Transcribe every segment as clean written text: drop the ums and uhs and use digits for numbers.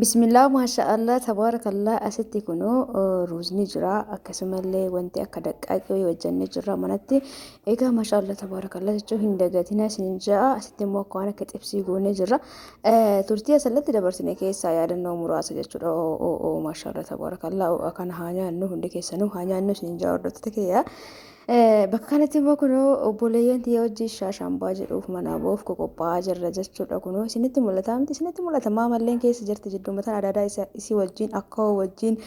Bismillah maasha'Allah tabaarakallah asitti kunoo ruuzni jira akkasumallee wanti akka daqqaaqii wajjanne jira manatti egaa maasha'Allah tabaarakallah jechuun hin dagatina isin ja'a asitti immoo akka waan akka xibsii goonee jira turtii asirratti dabarsine keessaa yaadannoo muraasa jechuudha maasha'Allah tabaarakallah kana haa nyaannu hundi keessanuu haa nyaannu isin ja'a hordoftoota kiyyaa. Bakka kanatti immoo kunoo obboleeyyan tiyya wajjin shaashambaa jedhuuf manaabuuf qophaa'aa jirra jechuudha. Kunoo isinitti mul'ata miti isinitti mul'ata maamalleen keessa jirti jidduu mataan adaadaa isii wajjin akka wajjin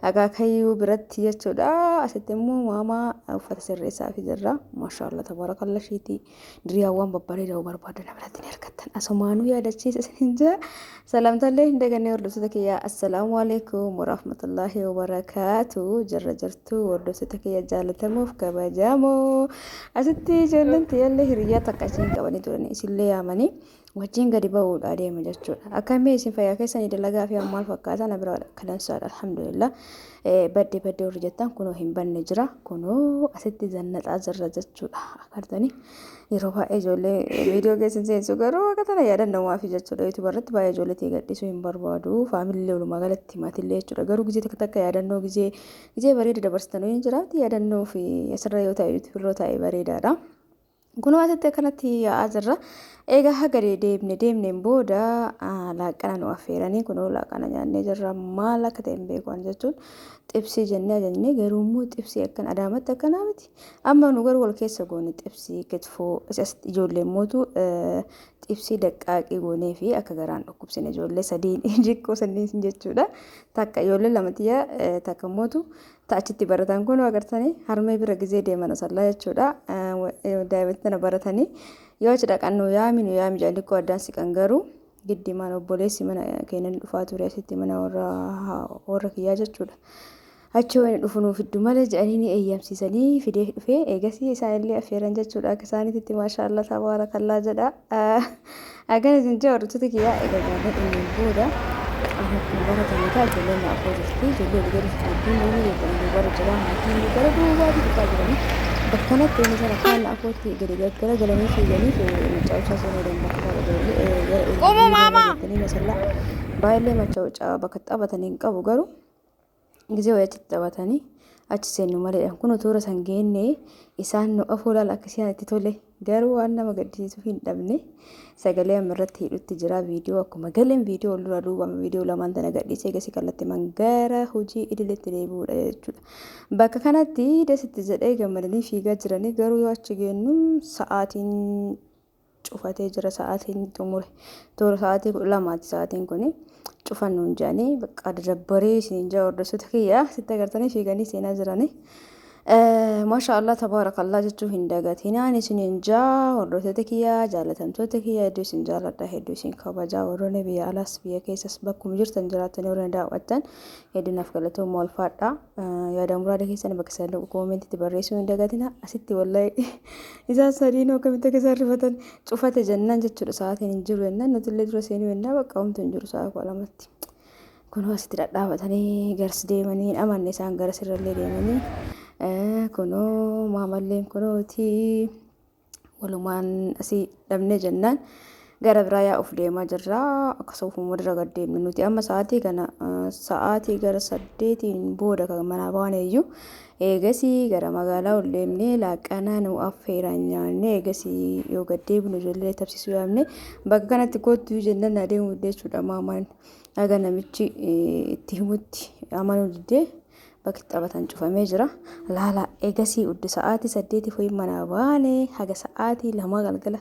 akaakayyuu biratti jechuudha. Asitti immoo maamaa uffata sirreessaa fi jirra. Maashaallah tabaarakallah shiitii diriyaawwan babbareedaa barbaadan biratti ni argattan. Asumaanuu yaadachiisa isin jaa. Salaamtallee hin dagannee hordoftoota kiyyaa assalaamu alaikum warahmatullaahi wabarakaatu jirra jirtu hordoftoota kiyya jaalatamuuf kabajamoo asitti ijoolleen tiyyaallee hiriyaa takka isin qabanii turan isillee yaamanii wajjin gadi ba'uudha deema jechuudha. Akkamii isin fayyaa keessanii dalagaa fi ammaal fakkaatan bira kadhansaadha alhamdulillah. Baddee warri jettan kunoo hin banne jira kunoo asitti zannaxaa jirra jechuudha. Akartanii yeroo baay'ee ijoollee viidiyoo keessan seensu garuu akka tana yaadannamaa fi jechuudha. Yuutuub irratti baay'ee ijoollee gadhiisuu hin barbaadu faamillee walumaa galatti maatillee jechuudha. Garuu gizee takka yaadannoo gizee bareeda dabarsitanii hin jiraatti yaadannoo fi asirra yoo ta'e yuutuub ta'e bareedaadha. Kunoo asitti akkanatti yaa'aa jirra. Egaa haga deemneen booda laaqana nu affeeranii kunoo laaqana nyaannee jirra maal akka ta'e hin beekan jechuun xibsii jennee garuu immoo xibsii akkan adaamatti akkanaa miti. Amma nu garuu wal keessa goone xibsii kitfoo asitti ijoolleen mootu xibsii daqqaaqii goonee fi akka garaan dhukkubsine ijoollee sadiin jikkoo sanniin jechuudha. Takka ijoollee lama tiyya takka mootu achitti baratan kun agartanii harmee bira gizee deeman asallaa jechuudha. Daa'imman baratanii yoo cidha qannoo yaami jedhanii koo addaan siqan garuu giddimaan obboleessi mana keenan dhufaa ture asitti mana warra kiyyaa jechuudha. Achi waan dhufunuuf iddoo malee jedhanii ni eeyyamsiisanii fidee dhufee eegasii isaanillee affeeran jechuudha. Akka isaaniitti maashaallah tabaarakallaa jedha. Akkana isin jaa hordoftoota kiyyaa egaa gaafa dhumeen booda baratanii ta'a ijoolleen naafoo jirti ijoollee gadi fuudhanii namni jedhanii bara jiraa maatiin gara duubaatti dhufaa jiranii. Bakkanatti inni sana kaan afootti gadi gaggara galanii fiiganii machaa'uchaa sana danda'a. Qomoo maamaa! Masallaa baay'ee machaa'uchaa bakka taphatanii hin qabu garuu gizee wayiitti taphatanii achi seennu malee kun toora san geenne isaan nu afoo laala akkasiin itti tole garuu waan nama gaddisiisuuf hin dhabne sagalee amirratti hidhutti jira viidiyoo akkuma galeen viidiyoo ol dura duubama viidiyoo lamaan tana gadhiisee gasii kallattii mangara hojii idileetti deebi'uudha jechuudha. Bakka kanatti dasitti jedhee gammadanii fiigaa jiranii garuu yoo achi geennu sa'aatiin cufatee jira sa'aatiin xumure toora sa'aatii 12 sa'aatiin kuni cufannuun jedhanii bakka dadabbaree isin jaa hordoftoota kiyyaa sitti agartanii fiiganii seenaa jiranii. Maashaallah tabaarakallah jechuun hin dagatinaan isin jaa hordoftoota kiyyaa jaalatamtoota kiyyaa hedduu isin jaaladha hedduu isin kabajaa warroonni biyya alaas biyya keessas bakkuma jirtan jiraatanii warroonni daawwattan hedduunaaf galatooma walfaadha. Yaada muraada keessan bakka sadarkaa koomentiitti barreessuu hin dagatina asitti wallahi isaan sadiin akkamitti akka isaan rifatan cufate jennaan jechuudha. Sa'aatiin hin jiru jennaan nuti illee dura seenuu jennaan bakka homtuu hin jiru sa'a 12tti. Kunoo asitti dhadhaabatanii garsi deemanii amanne isaan gara sirrallee deemanii. Kunoo maamalleen kunooti walumaan asii dhabne jennaan gara biraa yaa'uuf deemaa jirra akkasuma dura gad deemne nuti amma sa'aatii kana sa'aatii gara 8 booda kan manaa baaneeyyuu eegasii gara magaalaa ol deemnee laaqana nu affeeran nyaanne eegasii yoo gad deebinu ijoollee taphsisuu yaamne bakka kanatti kootu jennaan adeemu jechuudha. Maamaan aga namichi itti himutti amanuu diddee bakki taphatan cufamee jira. Laala eegasii uddi sa'aatii 8 foyin manaa baane haga sa'aatii 2 galgala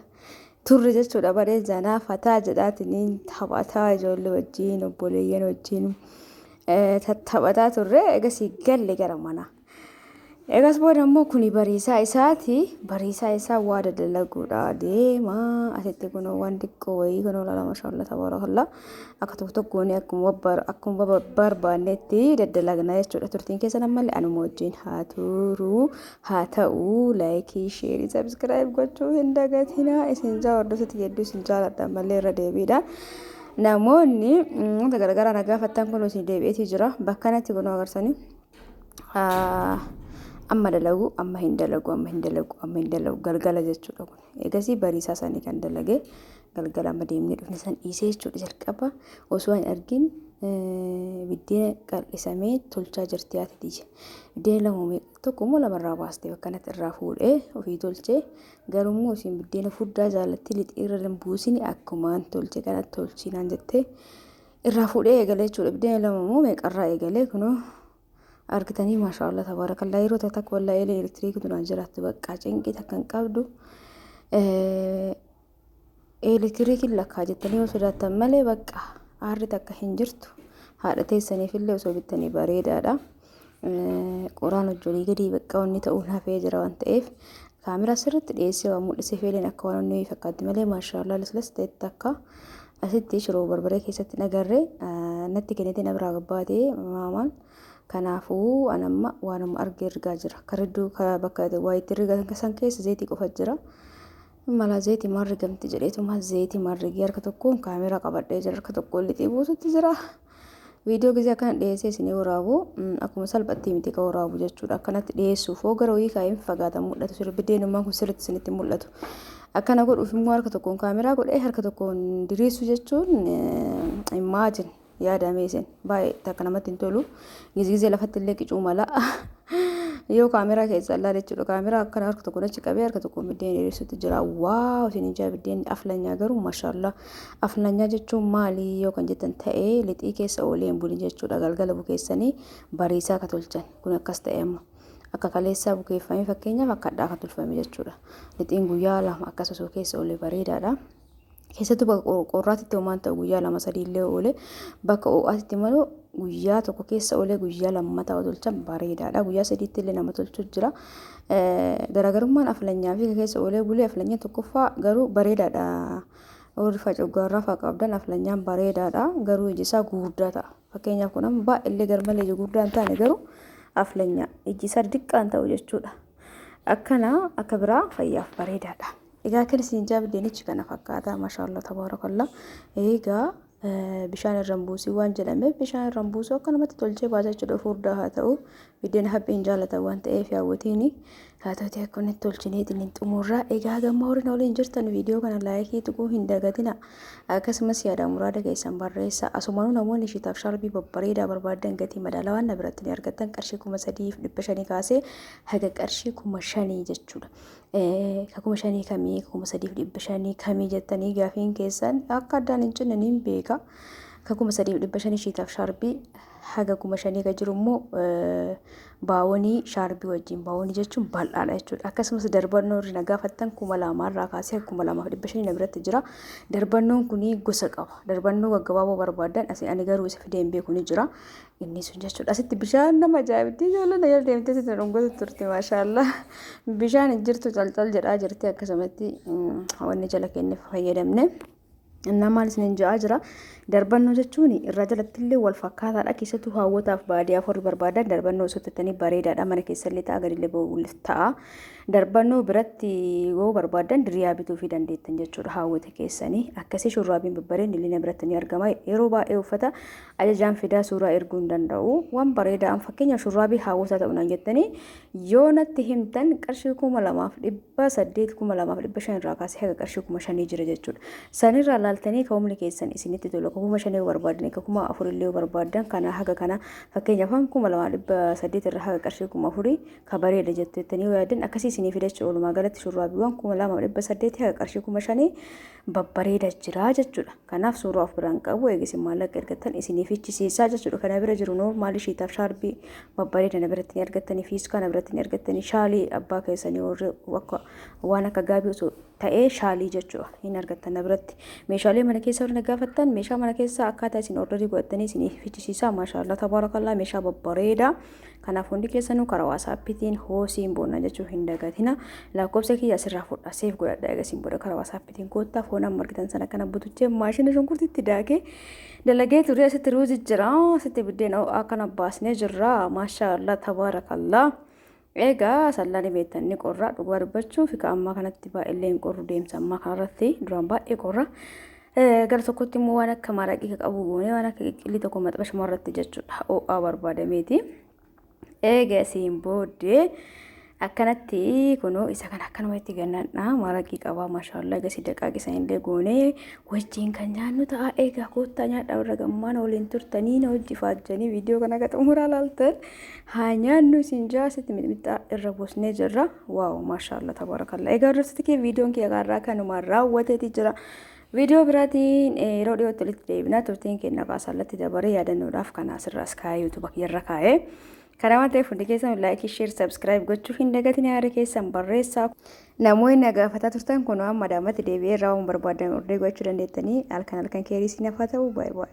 turre jechuudha. Baree zanaa fataa jedhaatiin taphataa ijoollee wajjin obboleeyyan wajjin taphataa turre eegasii galle gara manaa. Eegas booda immoo kuni bariisaa isaati bariisaa isaa waa daldalaguudha deemaa asitti kunoo waan xiqqoo wayii kunoo laala maashaallah tabaarakallah akka tokkoon akkuma barbaannetti daddalagna jechuudha. Turtiin keessan ammallee anuma wajjin haa turu haa ta'u laayikii sheerii sabskiraayib gochuu hin dagatina isin jaa hordoftoota hedduu isin jaaladha mallee irra deebiidha. Namoonni garagaraa na gaafattan kun isin deebi'eetii jira bakka kanatti kunoo agarsanii amma dalagu amma hin dalagu galgala jechuudha kun. Eegasii bariisaa isaanii kan dalage galgala amma deemnee dhufne san dhiisee jechuudha jalqaba osoo hin argin Biddeena qal'isamee tolchaa jirti haati tiyya. Biddeena lama tokkommoo lamarraa baastee bakka kanatti irraa fuudhee ofii tolchee garuu isin biddeena furdaa jaallatti lixii irra hin buusin akkumaan tolche kanatti tolchinaan jettee irraa fuudhee eegalee jechuudha. Biddeena lama meeqarraa eegalee kunoo argitanii maashaallah tabaarakallaa yeroo takka wallaa'ee elektiriikii tunaan jiraattu bakka cinqii takka hin qabdu. Elektiriikiin lakkaa jettanii yoo sodaattan malee bakka aarri takka hin jirtu. Haadha teessaniifillee osoo bittanii bareedaadha. Qoraan hojjolii gadi bakka wanni ta'uun hafee jira waan ta'eef kaameraa sirriitti dhiyeessee waan mul'isee feeleen akka waan inni fakkaatti malee maashaallah lislas ta'etti akka asitti shiroo barbaree keessatti nagarree natti kennetti na biraa gabbaatee maamaan. Kanaafuu anamma waanuma argee ergaa jira. Karidduu bakka waayitti erga san keessa zeetii qofa jira. Mala zeetii marrigamti jedheetuma zeetii marrigii harka tokkoon kaameraa qabadhee jira harka tokkoon lixii buusutti jira. Viidiyoo gisee akkana dhiyeessee isinii waraabu akkuma salphatti miti ka waraabu jechuudha. Akkanatti dhiyeessuuf hoo gara wayii kaa'een fagaatan mul'atu sirri biddeenummaan kun sirriitti isinitti mul'atu. Akkana godhuuf immoo harka tokkoon kaameraa godhee harka tokkoon diriirsu jechuun imaajin yaadamee isin baay'ee takka namatti hin tolu. Gizgizee lafatti illee qicuu mala. Yoo kaameraa keessa ilaalee jechuudha. Kaameraa akkana harka tokkoon achi qabee harka tokkoon biddeen diriirsutti jira. Waaw isin ijaa biddeen aflanyaa garuu maashaallah. Aflanyaa jechuun maali yoo kan jettan ta'ee lixii keessa oolee hin bulin jechuudha. Galgala bukeessanii bariisaa ka tolchan. Kun akkas ta'e amma. Akka kaleessaa bukeeffamee fakkeenyaaf akka addaa ka tolfame jechuudha. Lixiin guyyaa lama akkas osoo keessa oolee bareedaadha. Keessattuu bakka qorraatitti homaan ta'u guyyaa lama sadii illee oolee bakka ho'aatitti malee guyyaa tokko keessa oolee guyyaa lammataa tolchan bareedaadha. Guyyaa sadiitti illee nama tolchuu jira. Garaagarummaan aflanyaa fi keessa oolee bulee aflanyaan tokkoffaa garuu bareedaadha. Warri facoggaarraa fa'aa qabdan aflanyaan bareedaadha. Garuu iji isaa gurguddaa ta'a. Fakkeenyaaf kun amma baay'ee garmalee iji gurguddaa hin taane garuu aflanyaa iji isaa diqqaan ta'u jechuudha. Akkana akka biraa fayyaaf bareedaadha. Egaa kan isin jaa biddeenichi kana fakkaata maashaallah tabaarakallaa. Egaa bishaan irraan buusii waan jedhameef bishaan irraan buusuu akka namatti tolchee baasa jechuudha. Furdaa haa ta'u biddeen haphiin jaalatan waan ta'eef yaawwatiini haa ta'uti akka inni tolchineetiin hin xumurraa. Egaa gamma horiin waliin jirtan viidiyoo kana laayikii tuquu hin dagatina. Akkasumas yaada muraada keessan barreessa. Asumaanuu namoonni ishiitaaf sharbii babbareedaa barbaadan gatii madaalawaan na biratti ni argattan qarshii 3,500 kaasee haga qarshii 5,000 jechuudha. Kakuma shanii kamii kakuma 3,500 kamii jettanii gaafiin keessan akka addaan hin cinne niin beeka. Kakuma 3,500 ishiitaaf sharbii haga 5,000 ka jiru immoo baawonii sharbii wajjin baawonii jechuun bal'aadha jechuudha. Akkasumas darbannoo irra gaafattan 2,000 irraa kaasee 2,500 na biratti jira. Darbannoon kuni gosa qaba. Darbannoo gaggabaaboo barbaadan ani garuu isa fidee hin beeku ni jira. Inni sun jechuudha. Asitti bishaan nama ajaa'ibti jaalladha yoo deemtee sitti dhungatu turte maashaallah. Bishaan hin jirtu calcal jedhaa jirti akkasumatti wanni jala keenya fayyadamne. Innaa maal isin ja'aa jira. Darbannoo jechuun irra jalatti illee wal fakkaataadha. Keessattuu hawwataaf baadiyyaaf warri barbaadan darbannoo sottattanii bareedaadha. Mana keessallee ta'a gadillee ba'uuf ta'a. Darbannoo biratti yoo barbaadan diriyaa bituu fi dandeettan jechuudha hawwata keessanii. Akkasii shurraabiin babbareedni illee biratti ni argama. Yeroo baay'ee uffata ajajaan fidaa suuraa erguu hin danda'u. Waan bareedaa fakkeenya shurraabii hawwata ta'uudhaan jettanii yoo natti himtan qarshii 2,800 2,500 irraa kaasee haga qarshii 5,000 jira jechuudha. Sanirraa laaltanii ka'umni keessan isinitti tola. 5,000 barbaadan 4,000 illee barbaadan kana haga kana fakkeenyaaf 2,800 irraa haga qarshii 4,000 ka bareeda jettanii yaadan akkasii isinii fidachuu oolumaa galatti shurraabiiwwan 2,800 haga qarshii 5,000 babbareeda jira jechuudha. Kanaaf suuraa of biraan qabu eegisi maallaqa ergattan isinii fichisiisaa jechuudha. Kana bira jiru noormaali ishiitaaf sharbii babbareeda na biratti ni argattanii fiiskaa na biratti ni argattanii shaalii abbaa keessanii warri waan akka gaabii osoo ta'ee shaalii jechuudha hin argattan na biratti. Meeshaalee mana keessa warri gaafattan meeshaa mana keessa akkaataa isin ordarii godhattanii isinii fichisiisaa maashaallah tabaarakallaa meeshaa babbareeda. Kanaaf hundi keessanuu karaa waasaappiitiin hoosiin boonna jechuu hin dagatina. Lakkoofsa kiyya asirraa fudha seef godhadha eegasiin booda karaa waasaappiitiin koottaa foonaan margitan sana kana butuchee maashina shunkurtitti daakee dalagee turee asitti ruuzi jira asitti biddeen akkana baasnee jirra maashaallah tabaarakallaa. Egaa sallaan beektanni qorraa dhugaa dubbachuuf ammaa kanatti baay'ee hin qorru deemsa ammaa kanarratti duraan baay'ee qorra. Gara tokkotti immoo waan akka maraqii qabu goonee waan akka qiqqilii tokko maxxa shamarratti jechuudha. Ho'aa barbaadameeti. Egaa siin booddee akkanatti kunoo isa kan akkanumatti gannadha maraqii qabaa maashaallah gasi daqaaqi sanillee goonee wajjiin kan nyaannu ta'a eegaa koottaa nyaadhaa warra gammaan waliin turtanii na hojii faajjanii viidiyoo kana akka xumuraa laaltan haa nyaannu isin jaasitti mixmixaa irra buusnee jirra waaw maashaallah tabarakallah eegaa hordoftoota kee viidiyoon kee garraa kanumaan raawwateeti jira viidiyoo biraatiin yeroo dhiyootti walitti deebina turtiin keenya baasallatti dabaree yaadannoodhaaf kan asirraas kaa'ee yuutuuba irra kaa'ee kana waan ta'eef hundi keessan laayikii sheer sabskiraayib gochuu hin dagatin yaada keessan barreessaa namoonni gaafataa turtan kun waan madaamatti deebi'ee irraa waan barbaadan ordee gochuu dandeettanii halkan keerii siin hafaa ta'u baay'ee